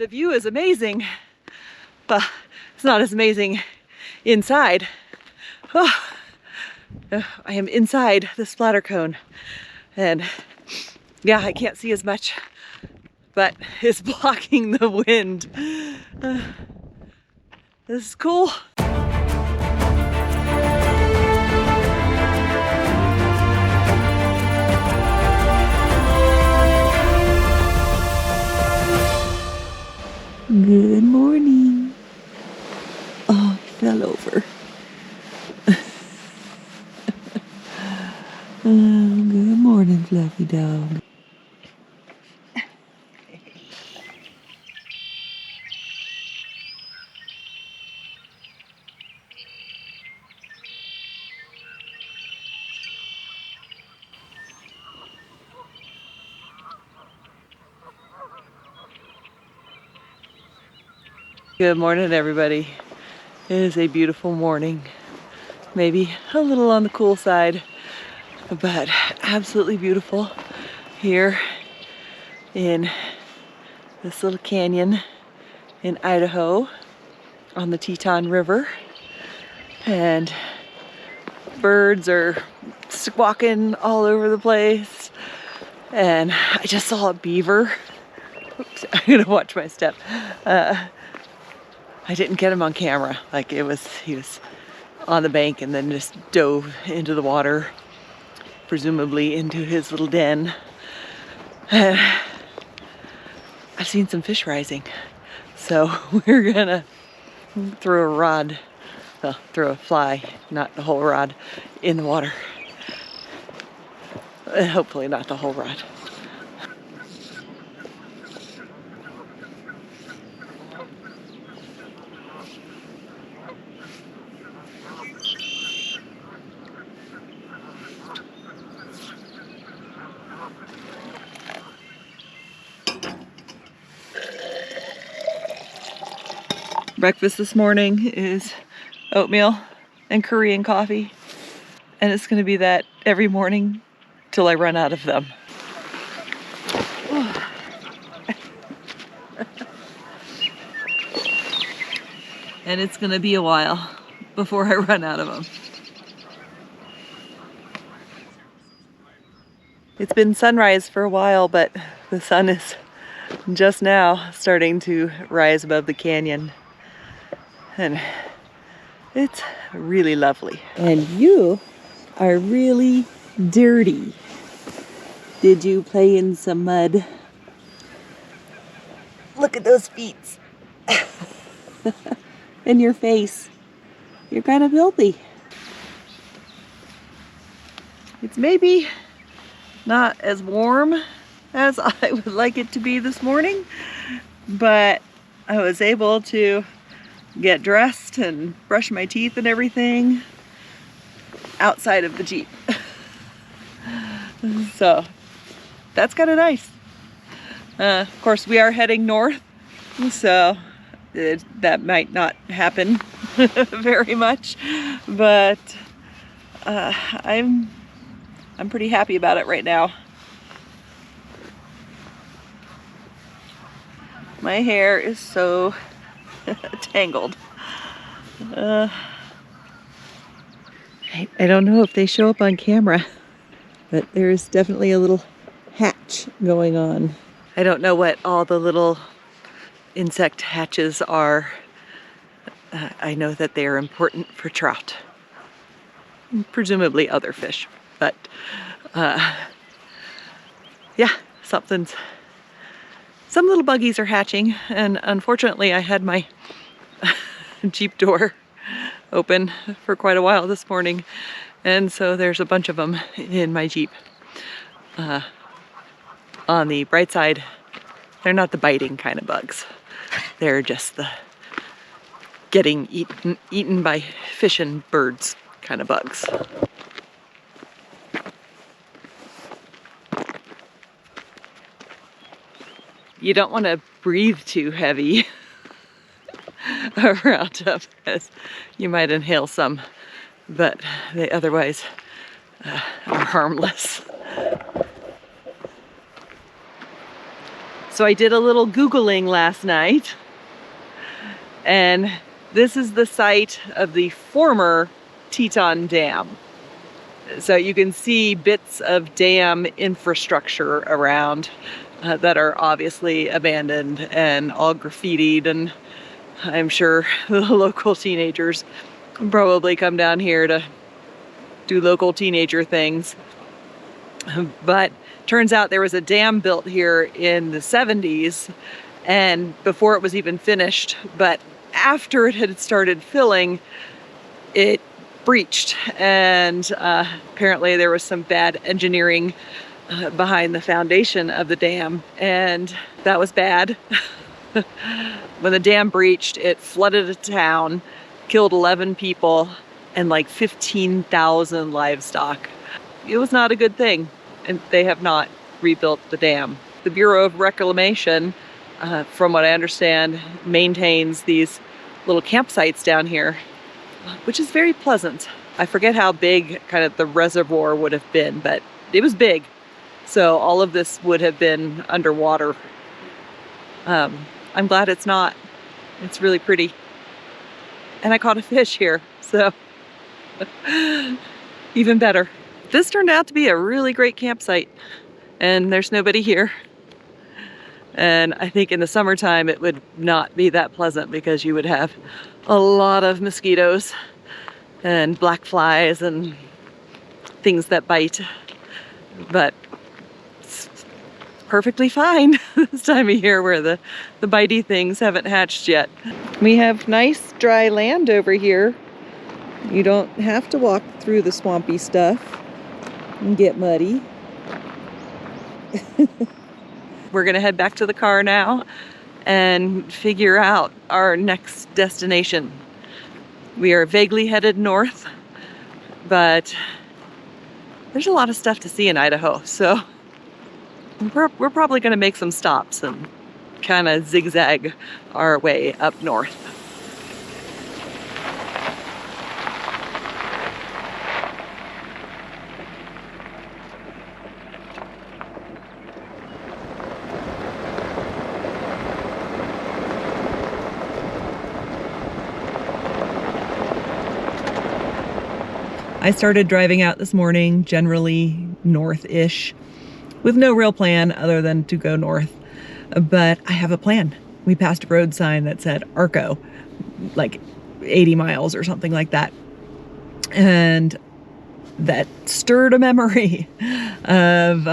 The view is amazing, but it's not as amazing inside. Oh, I am inside the splatter cone, and yeah, I can't see as much, but it's blocking the wind. This is cool. Good morning. Oh, I fell over. Good morning, fluffy dog. Good morning, everybody. It is a beautiful morning. Maybe a little on the cool side, but absolutely beautiful here in this little canyon in Idaho on the Teton River. And birds are squawking all over the place. And I just saw a beaver. Oops, I'm gonna watch my step. I didn't get him on camera. Like he was on the bank and then just dove into the water, presumably into his little den. And I've seen some fish rising. So we're gonna throw a rod, well, throw a fly, not the whole rod, in the water. Hopefully not the whole rod. Breakfast this morning is oatmeal and Korean coffee, and it's going to be that every morning till I run out of them. And it's going to be a while before I run out of them. It's been sunrise for a while, but the sun is just now starting to rise above the canyon. And it's really lovely. And you are really dirty. Did you play in some mud? Look at those feet. And your face. You're kind of filthy. It's maybe not as warm as I would like it to be this morning, but I was able to get dressed and brush my teeth and everything outside of the Jeep. So that's kind of nice. Of course, we are heading north, so that might not happen very much, but I'm pretty happy about it right now. My hair is so tangled. I don't know if they show up on camera, but there's definitely a little hatch going on. I don't know what all the little insect hatches are. I know that they are important for trout, presumably other fish, but yeah, some little buggies are hatching, and unfortunately I had my Jeep door open for quite a while this morning, and so there's a bunch of them in my Jeep. On the bright side, they're not the biting kind of bugs. They're just the getting eaten by fish and birds kind of bugs. You don't want to breathe too heavy around them, because you might inhale some, but they otherwise are harmless. So I did a little Googling last night, and this is the site of the former Teton Dam. So you can see bits of dam infrastructure around that are obviously abandoned and all graffitied, and I'm sure the local teenagers probably come down here to do local teenager things. But turns out there was a dam built here in the 70s, and before it was even finished, but after it had started filling, it breached, and apparently there was some bad engineering behind the foundation of the dam, and that was bad. When the dam breached, it flooded a town, killed 11 people, and like 15,000 livestock. It was not a good thing, and they have not rebuilt the dam. The Bureau of Reclamation, from what I understand, maintains these little campsites down here, which is very pleasant. I forget how big kind of the reservoir would have been, but it was big. So all of this would have been underwater. I'm glad it's not. It's really pretty. And I caught a fish here, so even better. This turned out to be a really great campsite, and there's nobody here. And I think in the summertime it would not be that pleasant because you would have a lot of mosquitoes and black flies and things that bite. But it's perfectly fine this time of year where the bitey things haven't hatched yet. We have nice dry land over here. You don't have to walk through the swampy stuff and get muddy. We're gonna head back to the car now and figure out our next destination. We are vaguely headed north, but there's a lot of stuff to see in Idaho, so we're probably gonna make some stops and kind of zigzag our way up north. I started driving out this morning, generally north-ish, with no real plan other than to go north. But I have a plan. We passed a road sign that said Arco, like 80 miles or something like that. And that stirred a memory of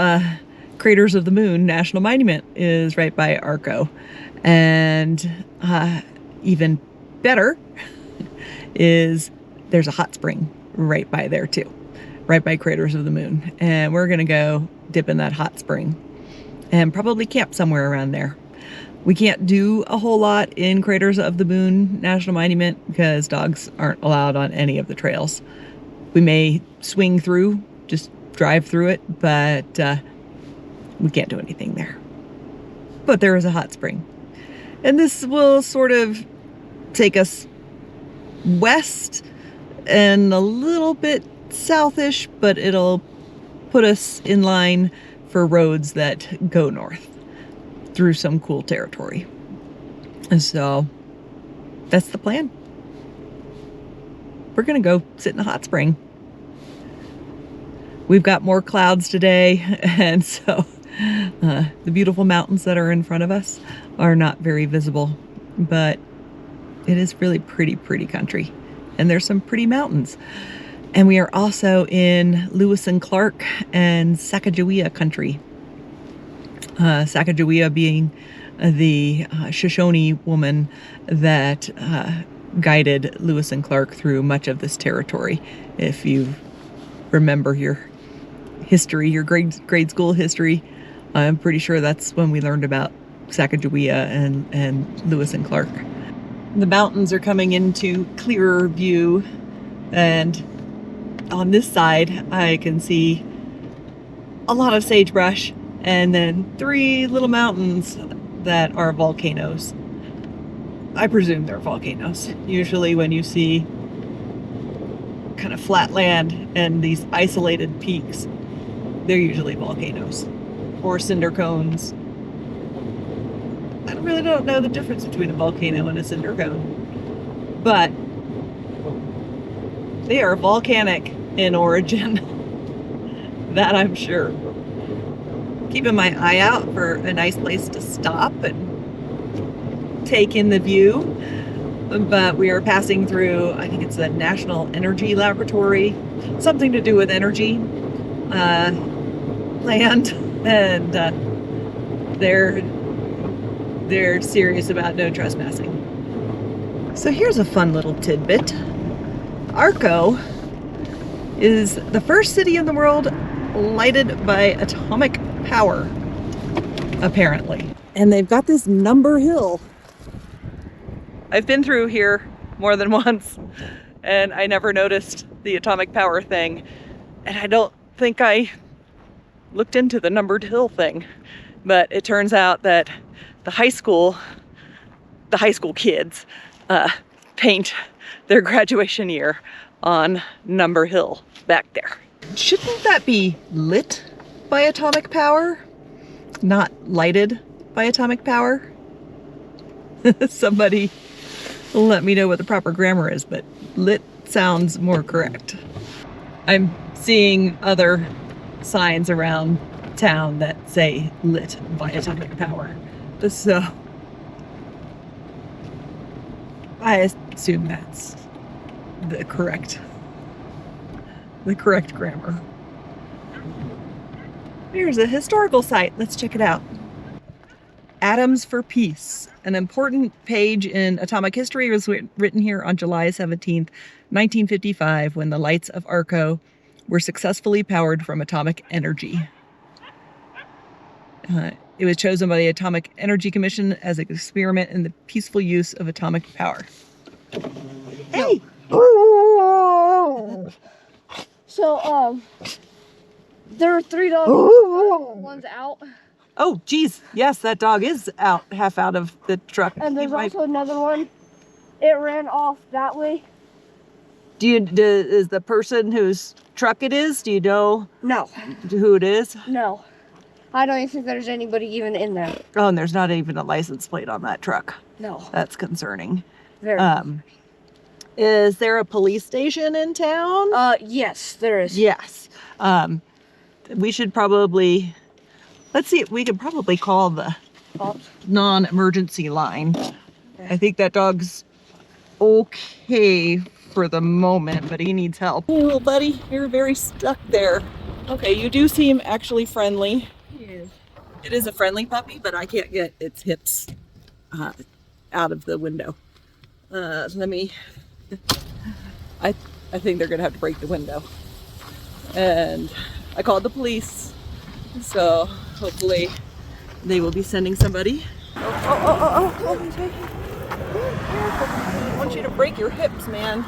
Craters of the Moon National Monument is right by Arco. And even better is there's a hot spring right by there too, right by Craters of the Moon. And we're gonna go dip in that hot spring and probably camp somewhere around there. We can't do a whole lot in Craters of the Moon National Monument because dogs aren't allowed on any of the trails. We may swing through, just drive through it, but we can't do anything there. But there is a hot spring. And this will sort of take us west and a little bit southish, but it'll put us in line for roads that go north through some cool territory. And so that's the plan. We're gonna go sit in a hot spring. We've got more clouds today, and so the beautiful mountains that are in front of us are not very visible, but it is really pretty country. And there's some pretty mountains. And we are also in Lewis and Clark and Sacagawea country. Sacagawea being the Shoshone woman that guided Lewis and Clark through much of this territory. If you remember your history, your grade school history, I'm pretty sure that's when we learned about Sacagawea and Lewis and Clark. The mountains are coming into clearer view, and on this side I can see a lot of sagebrush and then 3 little mountains that are volcanoes. I presume they're volcanoes. Usually when you see kind of flat land and these isolated peaks, they're usually volcanoes or cinder cones. really don't know the difference between a volcano and a cinder cone, but they are volcanic in origin. That I'm sure. Keeping my eye out for a nice place to stop and take in the view. But we are passing through, I think it's the National Energy Laboratory, something to do with energy land, and they're serious about no trespassing. So here's a fun little tidbit. Arco is the first city in the world lighted by atomic power, apparently. And they've got this number hill. I've been through here more than once, and I never noticed the atomic power thing. And I don't think I looked into the numbered hill thing. But it turns out that the high school kids paint their graduation year on Number Hill back there. Shouldn't that be lit by atomic power, not lighted by atomic power? Somebody let me know what the proper grammar is, but lit sounds more correct. I'm seeing other signs around town that say lit by atomic power, so I assume that's the correct grammar. Here's a historical site. Let's check it out. Atoms for Peace. An important page in atomic history was written here on July 17th, 1955, when the lights of Arco were successfully powered from atomic energy. It was chosen by the Atomic Energy Commission as an experiment in the peaceful use of atomic power. Hey! So, there are 3 dogs. One's out. Oh, geez. Yes, that dog is out, half out of the truck. And there's also another one. It ran off that way. Is the person whose truck it is, do you know No. who it is? No. I don't even think there's anybody even in there. Oh, and there's not even a license plate on that truck. No. That's concerning. Very. Is there a police station in town? Yes, there is. Yes. We should probably, let's see, we could probably call the non-emergency line. I think that dog's okay for the moment, but he needs help. Hey, little buddy, you're very stuck there. Okay, you do seem actually friendly. He is. It is a friendly puppy, but I can't get its hips out of the window. Let me, I think they're gonna have to break the window. And I called the police, so hopefully they will be sending somebody. Oh, I want you to break your hips, man.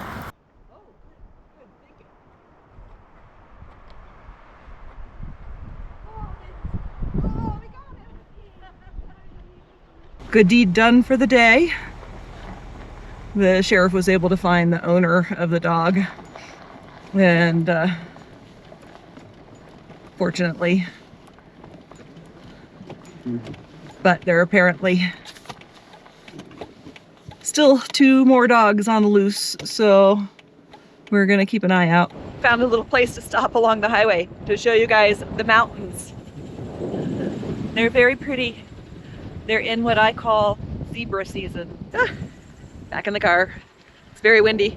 Good deed done for the day. The sheriff was able to find the owner of the dog, and fortunately, but there are apparently still 2 more dogs on the loose, so we're gonna keep an eye out. Found a little place to stop along the highway to show you guys the mountains. They're very pretty. They're in what I call zebra season. Back in the car. It's very windy.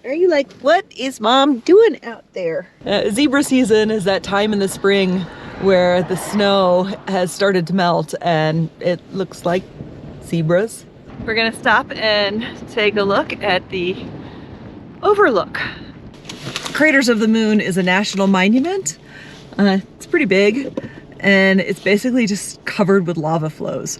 Are you like, what is mom doing out there? Zebra season is that time in the spring where the snow has started to melt and it looks like zebras. We're gonna stop and take a look at the overlook. Craters of the Moon is a national monument. It's pretty big, and it's basically just covered with lava flows.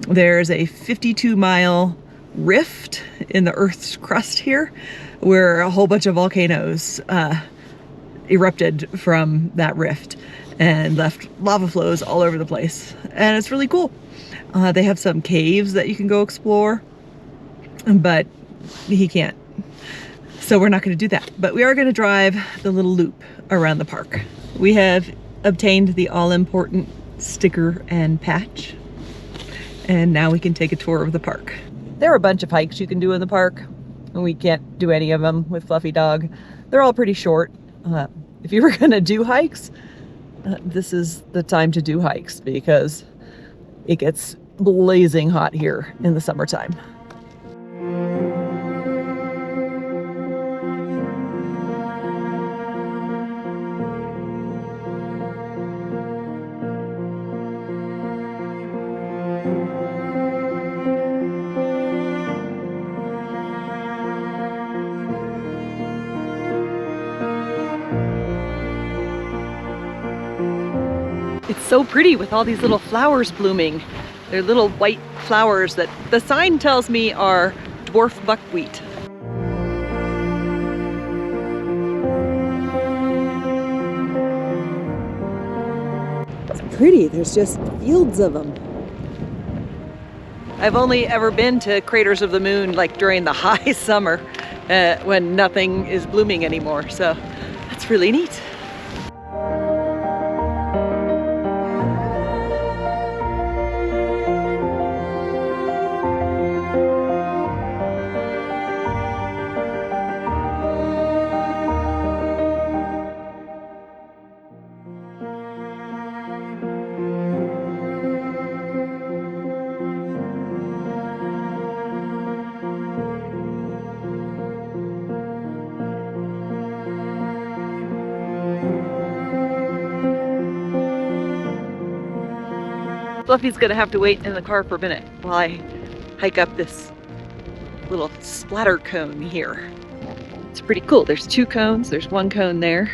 There's a 52-mile rift in the Earth's crust here, where a whole bunch of volcanoes erupted from that rift and left lava flows all over the place. And it's really cool. They have some caves that you can go explore, but he can't. So we're not going to do that. But we are going to drive the little loop around the park. We have obtained the all-important sticker and patch. And now we can take a tour of the park. There are a bunch of hikes you can do in the park, and we can't do any of them with Fluffy Dog. They're all pretty short. If you were gonna do hikes, this is the time to do hikes because it gets blazing hot here in the summertime. It's so pretty with all these little flowers blooming. They're little white flowers that the sign tells me are dwarf buckwheat. It's pretty, there's just fields of them. I've only ever been to Craters of the Moon like during the high summer when nothing is blooming anymore, so that's really neat. Fluffy's gonna have to wait in the car for a minute while I hike up this little splatter cone here. It's pretty cool. There's 2 cones. There's 1 cone there,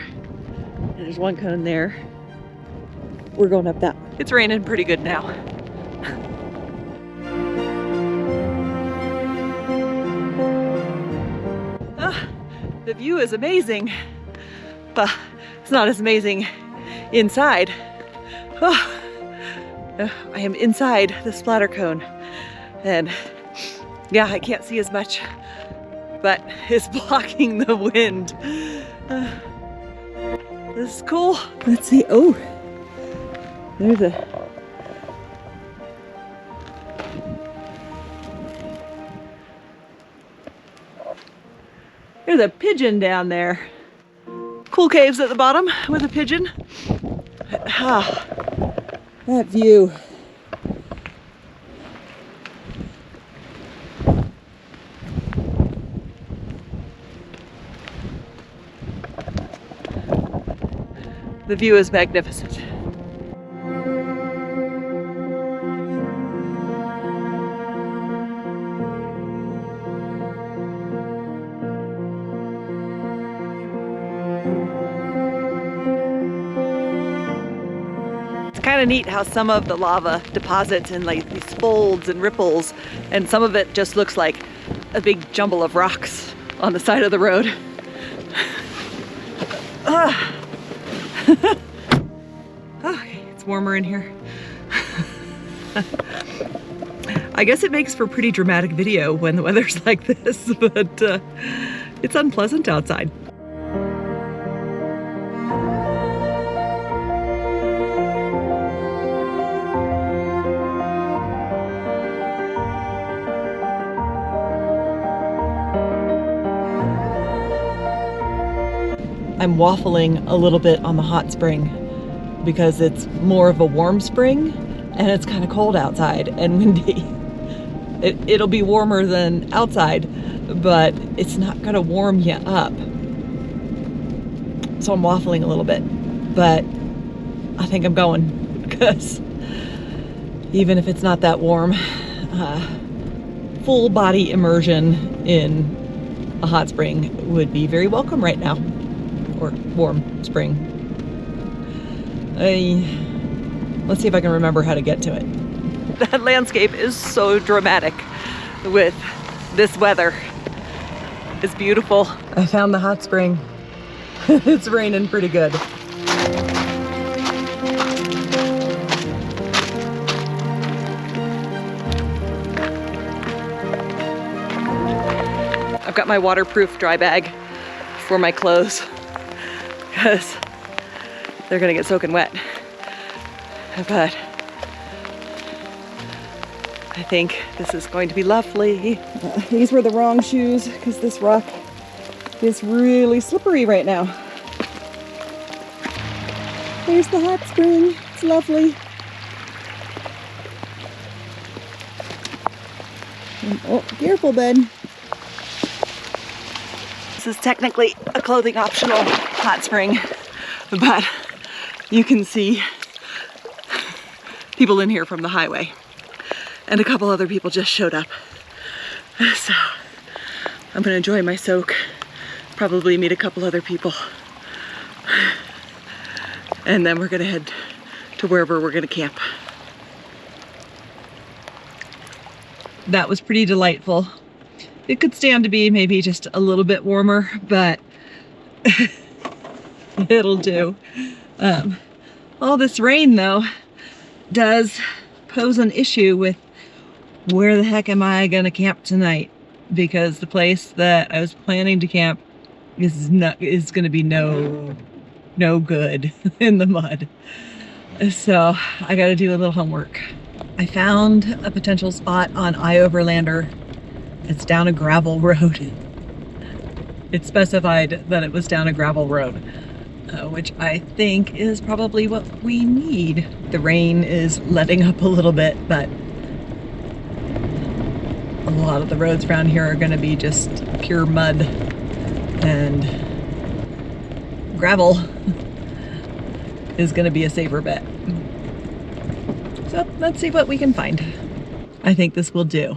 and there's 1 cone there. We're going up that one. It's raining pretty good now. The view is amazing, but it's not as amazing inside. I am inside the splatter cone, and yeah, I can't see as much, but it's blocking the wind. This is cool. Let's see. Oh, there's a pigeon down there. Cool caves at the bottom with a pigeon. Ah. That view. The view is magnificent. Kind of neat how some of the lava deposits in like these folds and ripples, and some of it just looks like a big jumble of rocks on the side of the road. Okay, it's warmer in here. I guess it makes for pretty dramatic video when the weather's like this, but it's unpleasant outside. I'm waffling a little bit on the hot spring because it's more of a warm spring and it's kind of cold outside and windy. It'll be warmer than outside, but it's not gonna warm you up. So I'm waffling a little bit, but I think I'm going because even if it's not that warm, full body immersion in a hot spring would be very welcome right now. Or warm spring. Let's see if I can remember how to get to it. That landscape is so dramatic with this weather. It's beautiful. I found the hot spring. It's raining pretty good. I've got my waterproof dry bag for my clothes, because they're gonna get soaking wet. But I think this is going to be lovely. These were the wrong shoes because this rock is really slippery right now. There's the hot spring. It's lovely. Oh, careful, bud. This is technically a clothing optional hot spring, but you can see people in here from the highway. And a couple other people just showed up. So I'm gonna enjoy my soak, probably meet a couple other people. And then we're gonna head to wherever we're gonna camp. That was pretty delightful. It could stand to be maybe just a little bit warmer, but it'll do. All this rain though does pose an issue with where the heck am I gonna camp tonight? Because the place that I was planning to camp is gonna be no good in the mud. So I gotta do a little homework. I found a potential spot on iOverlander. It's down a gravel road. It specified that it was down a gravel road, which I think is probably what we need. The rain is letting up a little bit, but a lot of the roads around here are going to be just pure mud, and gravel is going to be a safer bet. So let's see what we can find. I think this will do.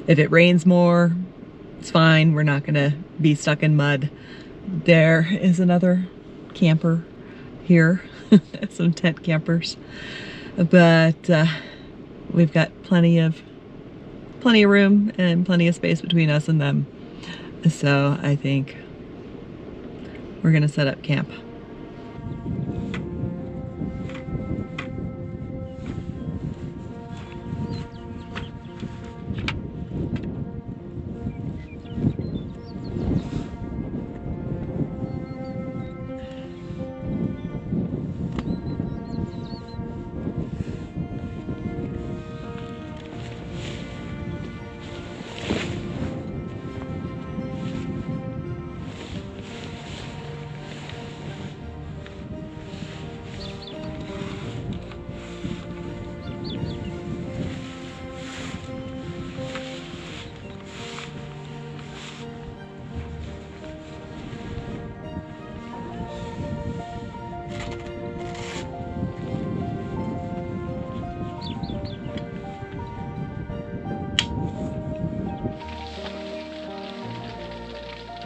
If it rains more, it's fine. We're not going to be stuck in mud. There is another camper here, some tent campers, but we've got plenty of room and plenty of space between us and them. So I think we're gonna set up camp.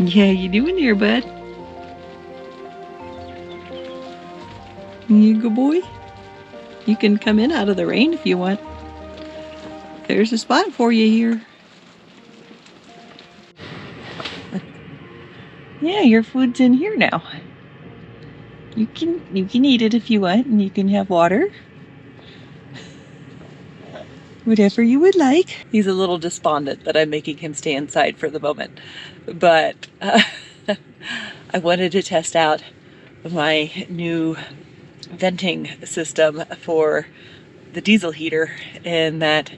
Yeah, you doing there, bud? You good boy? You can come in out of the rain if you want. There's a spot for you here. Yeah, your food's in here now. You can eat it if you want, and you can have water. Whatever you would like. He's a little despondent that I'm making him stay inside for the moment. But I wanted to test out my new venting system for the diesel heater, and that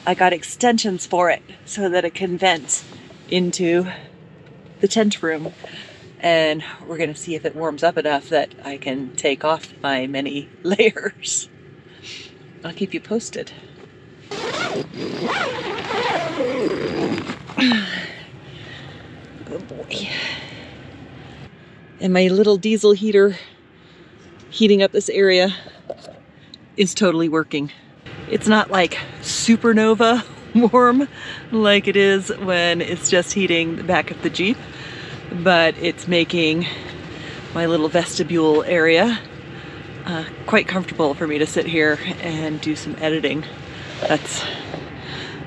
I got extensions for it so that it can vent into the tent room. And we're gonna see if it warms up enough that I can take off my many layers. I'll keep you posted. Good boy. And my little diesel heater heating up this area is totally working. It's not like supernova warm like it is when it's just heating the back of the Jeep, but it's making my little vestibule area quite comfortable for me to sit here and do some editing. That's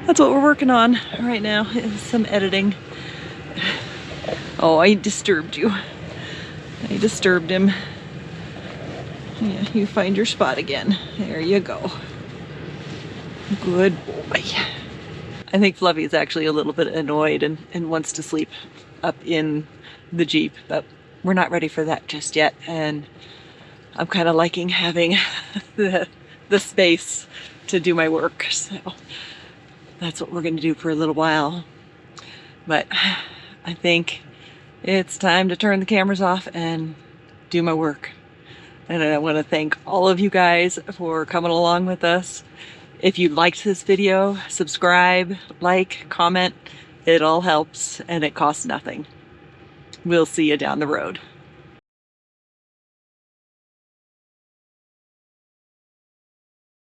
what we're working on right now, is some editing. Oh, I disturbed you. I disturbed him. Yeah, you find your spot again. There you go. Good boy. I think Fluffy is actually a little bit annoyed and wants to sleep up in the Jeep, but we're not ready for that just yet. And I'm kind of liking having the space to do my work. So that's what we're going to do for a little while. But I think it's time to turn the cameras off and do my work. And I want to thank all of you guys for coming along with us. If you liked this video, subscribe, like, comment. It all helps and it costs nothing. We'll see you down the road.